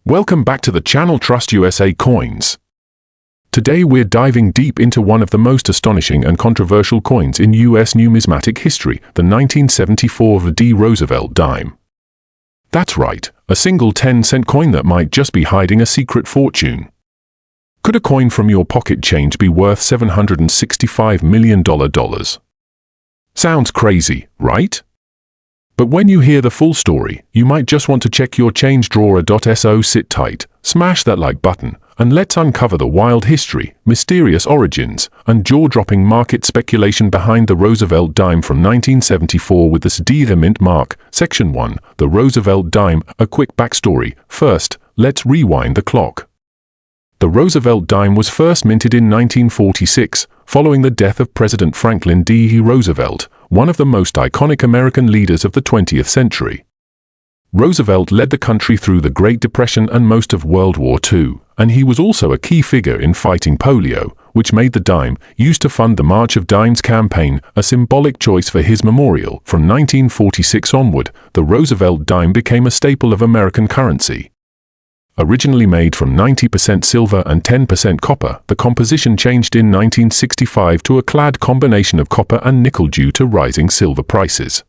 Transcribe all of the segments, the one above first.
Welcome back to the channel Teust USA Coins. Today we're diving deep into one of the most astonishing and controversial coins in US numismatic history, the 1974 Roosevelt dime. That's right, a single 10-cent coin that might just be hiding a secret fortune. Could a coin from your pocket change be worth $765 million? Sounds crazy, right? But when you hear the full story, you might just want to check your change drawer. So sit tight, smash that like button, and let's uncover the wild history, mysterious origins, and jaw-dropping market speculation behind the Roosevelt dime from 1974 with the mint mark. Section 1, the Roosevelt dime, a quick backstory. First, let's rewind the clock. The Roosevelt dime was first minted in 1946, following the death of President Franklin D. Roosevelt, one of the most iconic American leaders of the 20th century. Roosevelt led the country through the Great Depression and most of World War II, and he was also a key figure in fighting polio, which made the dime, used to fund the March of Dimes campaign, a symbolic choice for his memorial. From 1946 onward, the Roosevelt dime became a staple of American currency. Originally made from 90% silver and 10% copper, the composition changed in 1965 to a clad combination of copper and nickel due to rising silver prices.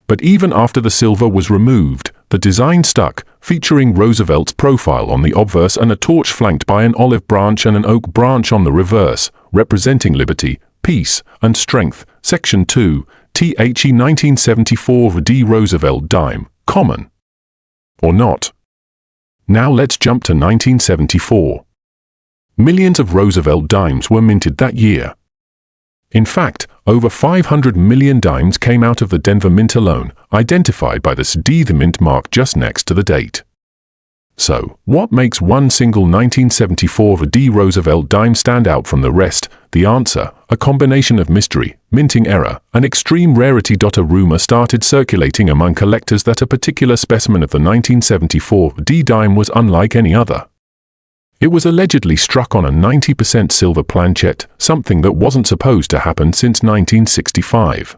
But even after the silver was removed, the design stuck, featuring Roosevelt's profile on the obverse and a torch flanked by an olive branch and an oak branch on the reverse, representing liberty, peace, and strength. Section 2, The 1974 Roosevelt dime, common or not? Now let's jump to 1974. Millions of Roosevelt dimes were minted that year. In fact, over 500 million dimes came out of the Denver Mint alone, identified by the mint mark just next to the date. So, what makes one single 1974 Roosevelt dime stand out from the rest? The answer, a combination of mystery, minting error, and extreme rarity. A rumor started circulating among collectors that a particular specimen of the 1974 dime was unlike any other. It was allegedly struck on a 90% silver planchet, something that wasn't supposed to happen since 1965.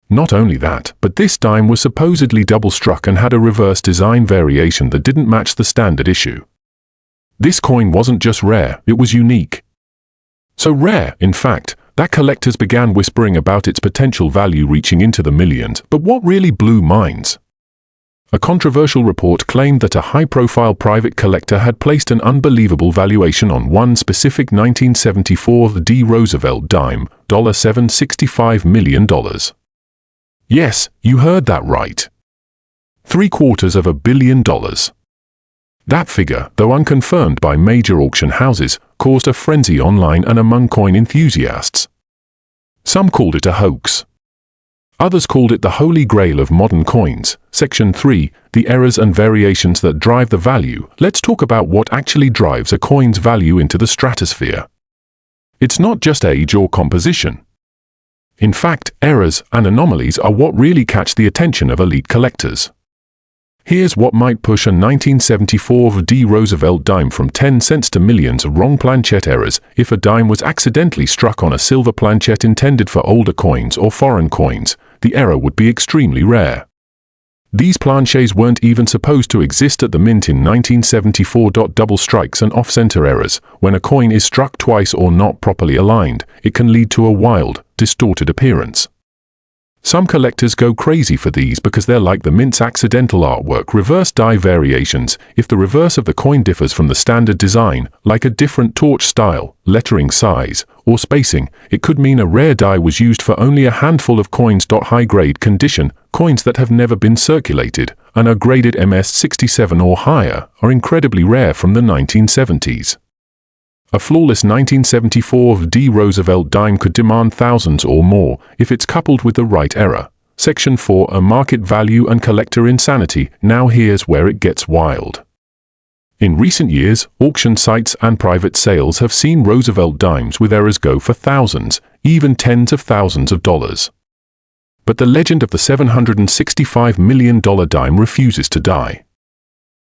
Not only that, but this dime was supposedly double-struck and had a reverse design variation that didn't match the standard issue. This coin wasn't just rare, it was unique. So rare, in fact, that collectors began whispering about its potential value reaching into the millions. But what really blew minds? A controversial report claimed that a high-profile private collector had placed an unbelievable valuation on one specific 1974 Roosevelt dime, $765 million. Yes, you heard that right. $750 million. That figure, though unconfirmed by major auction houses, caused a frenzy online and among coin enthusiasts. Some called it a hoax. Others called it the holy grail of modern coins. Section 3, the errors and variations that drive the value. Let's talk about what actually drives a coin's value into the stratosphere. It's not just age or composition. In fact, errors and anomalies are what really catch the attention of elite collectors. Here's what might push a 1974 Roosevelt dime from 10 cents to millions. Wrong planchet errors. If a dime was accidentally struck on a silver planchet intended for older coins or foreign coins, the error would be extremely rare. These planchets weren't even supposed to exist at the mint in 1974. Double strikes and off-center errors. When a coin is struck twice or not properly aligned, it can lead to a wild, distorted appearance. Some collectors go crazy for these because they're like the mint's accidental artwork. Reverse die variations. If the reverse of the coin differs from the standard design, like a different torch style, lettering size, or spacing, it could mean a rare die was used for only a handful of coins. High-grade condition. Coins that have never been circulated and are graded MS67 or higher are incredibly rare from the 1970s. A flawless 1974 Roosevelt dime could demand thousands or more if it's coupled with the right error. Section 4, a market value and collector insanity. Now here's where it gets wild. In recent years, auction sites and private sales have seen Roosevelt dimes with errors go for thousands, even tens of thousands of dollars. But the legend of the $765 million dime refuses to die.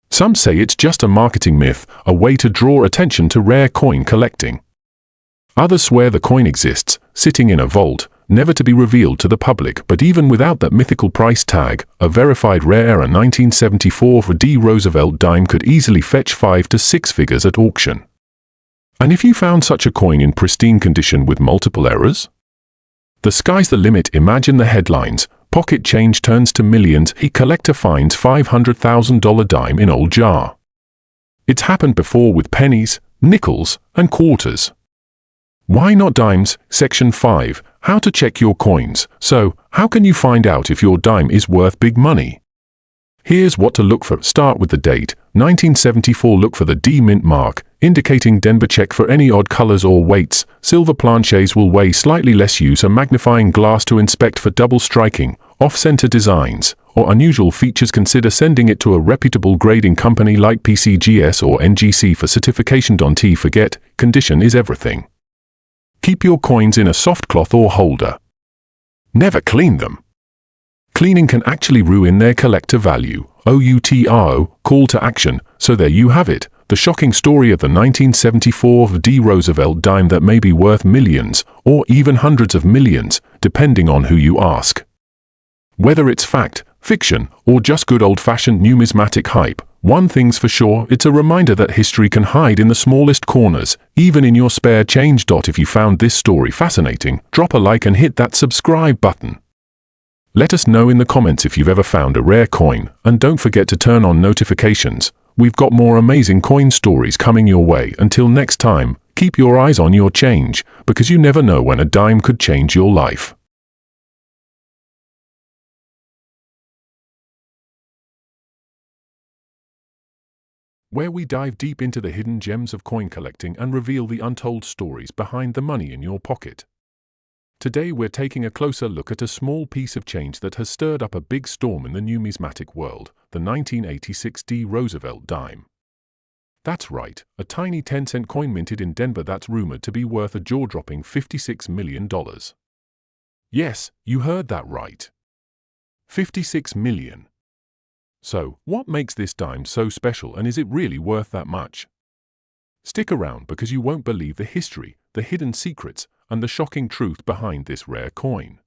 Some say it's just a marketing myth, a way to draw attention to rare coin collecting. Others swear the coin exists, sitting in a vault, never to be revealed to the public. But even without that mythical price tag, a verified rare 1974 D Roosevelt dime could easily fetch 5 to 6 figures at auction. And if you found such a coin in pristine condition with multiple errors? The sky's the limit. Imagine the headlines: pocket change turns to millions, a collector finds $500,000 dime in old jar. It's happened before with pennies, nickels, and quarters. Why not dimes? Section 5. How to check your coins. So, how can you find out if your dime is worth big money? Here's what to look for. Start with the date, 1974. Look for the D mint mark, indicating Denver. Check for any odd colors or weights. Silver planches will weigh slightly less. Use a magnifying glass to inspect for double striking, off-center designs, or unusual features. Consider sending it to a reputable grading company like PCGS or NGC for certification. Don't forget, condition is everything. Keep your coins in a soft cloth or holder. Never clean them. Cleaning can actually ruin their collector value. OUTRO, call to action. So there you have it, the shocking story of the 1974 D Roosevelt dime that may be worth millions, or even hundreds of millions, depending on who you ask. Whether it's fact, fiction, or just good old-fashioned numismatic hype, one thing's for sure, it's a reminder that history can hide in the smallest corners, even in your spare change. If you found this story fascinating, drop a like and hit that subscribe button. Let us know in the comments if you've ever found a rare coin, and don't forget to turn on notifications. We've got more amazing coin stories coming your way. Until next time, keep your eyes on your change, because you never know when a dime could change your life. Where we dive deep into the hidden gems of coin collecting and reveal the untold stories behind the money in your pocket. Today we're taking a closer look at a small piece of change that has stirred up a big storm in the numismatic world, the 1986 D Roosevelt dime. That's right, a tiny 10-cent coin minted in Denver that's rumored to be worth a jaw-dropping $56 million. Yes, you heard that right. $56 million. So, what makes this dime so special, and is it really worth that much? Stick around because you won't believe the history, the hidden secrets, and the shocking truth behind this rare coin.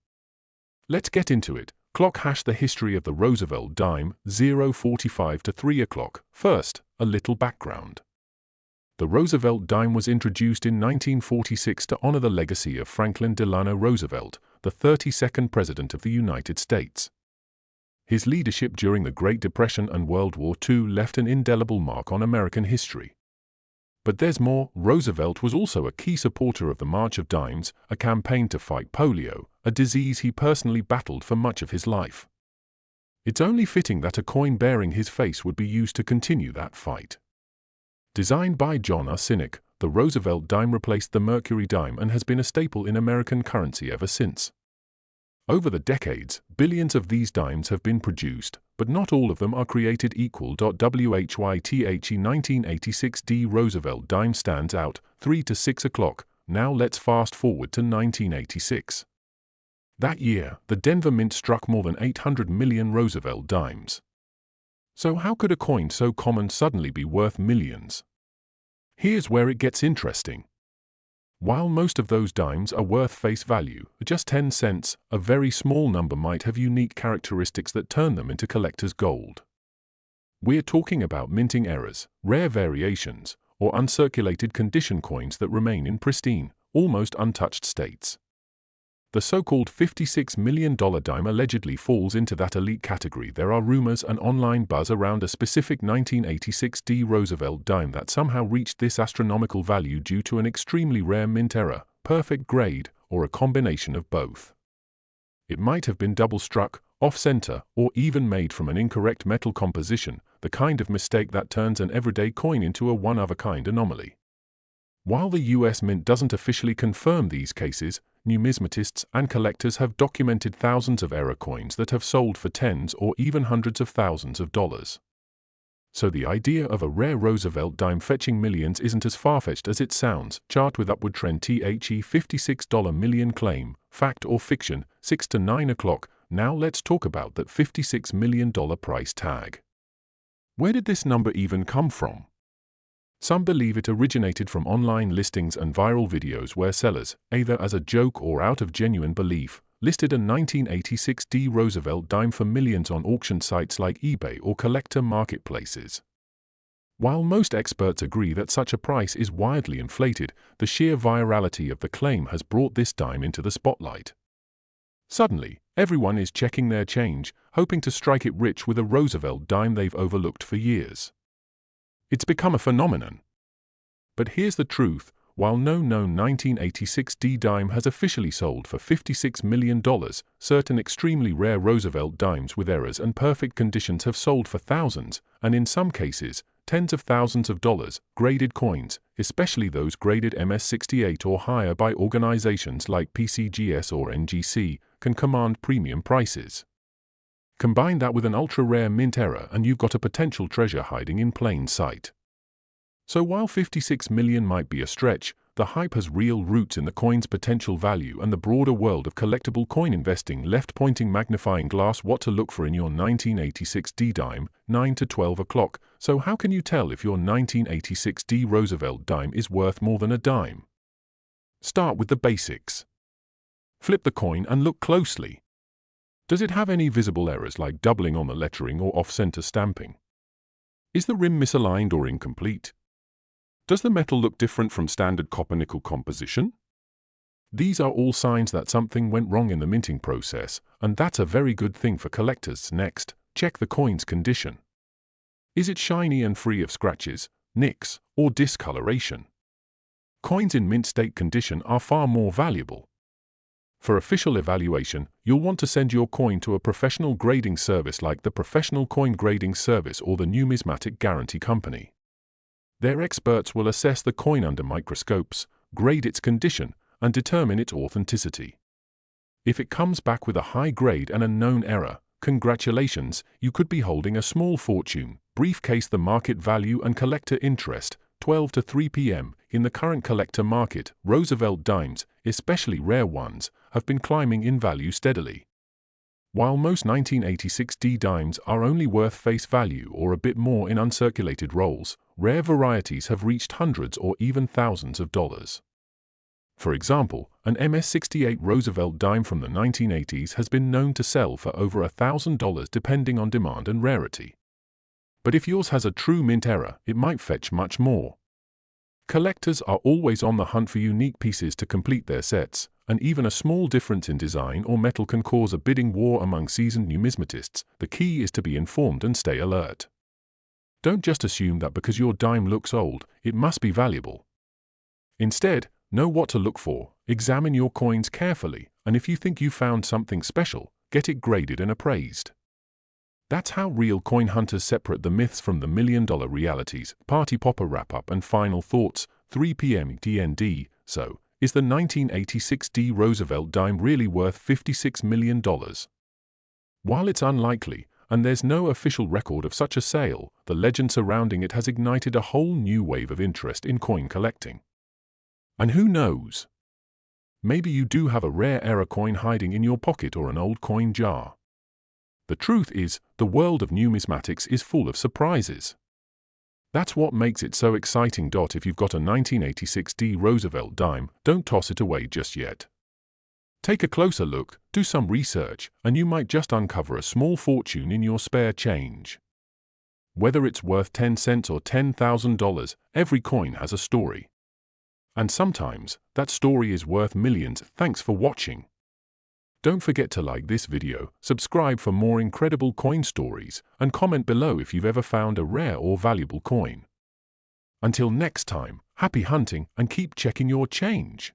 Let's get into it. Clock hash the history of the Roosevelt dime, 0:45 to 3 o'clock. First, a little background. The Roosevelt dime was introduced in 1946 to honor the legacy of Franklin Delano Roosevelt, the 32nd President of the United States. His leadership during the Great Depression and World War II left an indelible mark on American history. But there's more. Roosevelt was also a key supporter of the March of Dimes, a campaign to fight polio, a disease he personally battled for much of his life. It's only fitting that a coin bearing his face would be used to continue that fight. Designed by John R. Sinek, the Roosevelt dime replaced the Mercury dime and has been a staple in American currency ever since. Over the decades, billions of these dimes have been produced, but not all of them are created equal. WHYTHE 1986 D Roosevelt dime stands out, 3 to 6 o'clock. Now let's fast forward to 1986. That year, the Denver Mint struck more than 800 million Roosevelt dimes. So how could a coin so common suddenly be worth millions? Here's where it gets interesting. While most of those dimes are worth face value, just 10 cents, a very small number might have unique characteristics that turn them into collector's gold. We're talking about minting errors, rare variations, or uncirculated condition coins that remain in pristine, almost untouched states. The so-called $56 million dime allegedly falls into that elite category. There are rumors and online buzz around a specific 1986 D Roosevelt dime that somehow reached this astronomical value due to an extremely rare mint error, perfect grade, or a combination of both. It might have been double-struck, off-center, or even made from an incorrect metal composition, the kind of mistake that turns an everyday coin into a one-of-a-kind anomaly. While the U.S. Mint doesn't officially confirm these cases, numismatists and collectors have documented thousands of error coins that have sold for tens or even hundreds of thousands of dollars. So the idea of a rare Roosevelt dime fetching millions isn't as far-fetched as it sounds. Chart with upward trend. THE $56 million claim, fact or fiction, 6 to 9 o'clock. Now let's talk about that $56 million price tag. Where did this number even come from? Some believe it originated from online listings and viral videos where sellers, either as a joke or out of genuine belief, listed a 1986 Roosevelt dime for millions on auction sites like eBay or collector marketplaces. While most experts agree that such a price is wildly inflated, the sheer virality of the claim has brought this dime into the spotlight. Suddenly, everyone is checking their change, hoping to strike it rich with a Roosevelt dime they've overlooked for years. It's become a phenomenon. But here's the truth: while no known 1986 dime has officially sold for $56 million, certain extremely rare Roosevelt dimes with errors and perfect conditions have sold for thousands, and in some cases, tens of thousands of dollars. Graded coins, especially those graded MS-68 or higher by organizations like PCGS or NGC, can command premium prices. Combine that with an ultra-rare mint error and you've got a potential treasure hiding in plain sight. So while 56 million might be a stretch, the hype has real roots in the coin's potential value and the broader world of collectible coin investing. Left pointing magnifying glass: what to look for in your 1986 dime, 9 to 12 o'clock. So how can you tell if your 1986 Roosevelt dime is worth more than a dime? Start with the basics. Flip the coin and look closely. Does it have any visible errors like doubling on the lettering or off-center stamping? Is the rim misaligned or incomplete? Does the metal look different from standard copper-nickel composition? These are all signs that something went wrong in the minting process, and that's a very good thing for collectors. Next, check the coin's condition. Is it shiny and free of scratches, nicks, or discoloration? Coins in mint state condition are far more valuable. For official evaluation, you'll want to send your coin to a professional grading service like the Professional Coin Grading Service or the Numismatic Guarantee Company. Their experts will assess the coin under microscopes, grade its condition, and determine its authenticity. If it comes back with a high grade and a known error, congratulations, you could be holding a small fortune. Briefcase: the market value and collector interest. 12 to 3 p.m. In the current collector market, Roosevelt dimes, especially rare ones, have been climbing in value steadily. While most 1986 dimes are only worth face value or a bit more in uncirculated rolls, rare varieties have reached hundreds or even thousands of dollars. For example, an MS-68 Roosevelt dime from the 1980s has been known to sell for over $1,000 depending on demand and rarity. But if yours has a true mint error, it might fetch much more. Collectors are always on the hunt for unique pieces to complete their sets, and even a small difference in design or metal can cause a bidding war among seasoned numismatists. The key is to be informed and stay alert. Don't just assume that because your dime looks old, it must be valuable. Instead, know what to look for, examine your coins carefully, and if you think you found something special, get it graded and appraised. That's how real coin hunters separate the myths from the million-dollar realities. Party popper wrap-up and final thoughts. 3 p.m. DND. So, is the 1986 Roosevelt dime really worth $56 million? While it's unlikely, and there's no official record of such a sale, the legend surrounding it has ignited a whole new wave of interest in coin collecting. And who knows? Maybe you do have a rare error coin hiding in your pocket or an old coin jar. The truth is, the world of numismatics is full of surprises. That's what makes it so exciting. If you've got a 1986 Roosevelt dime, don't toss it away just yet. Take a closer look, do some research, and you might just uncover a small fortune in your spare change. Whether it's worth 10 cents or $10,000, every coin has a story. And sometimes, that story is worth millions. Thanks for watching. Don't forget to like this video, subscribe for more incredible coin stories, and comment below if you've ever found a rare or valuable coin. Until next time, happy hunting and keep checking your change.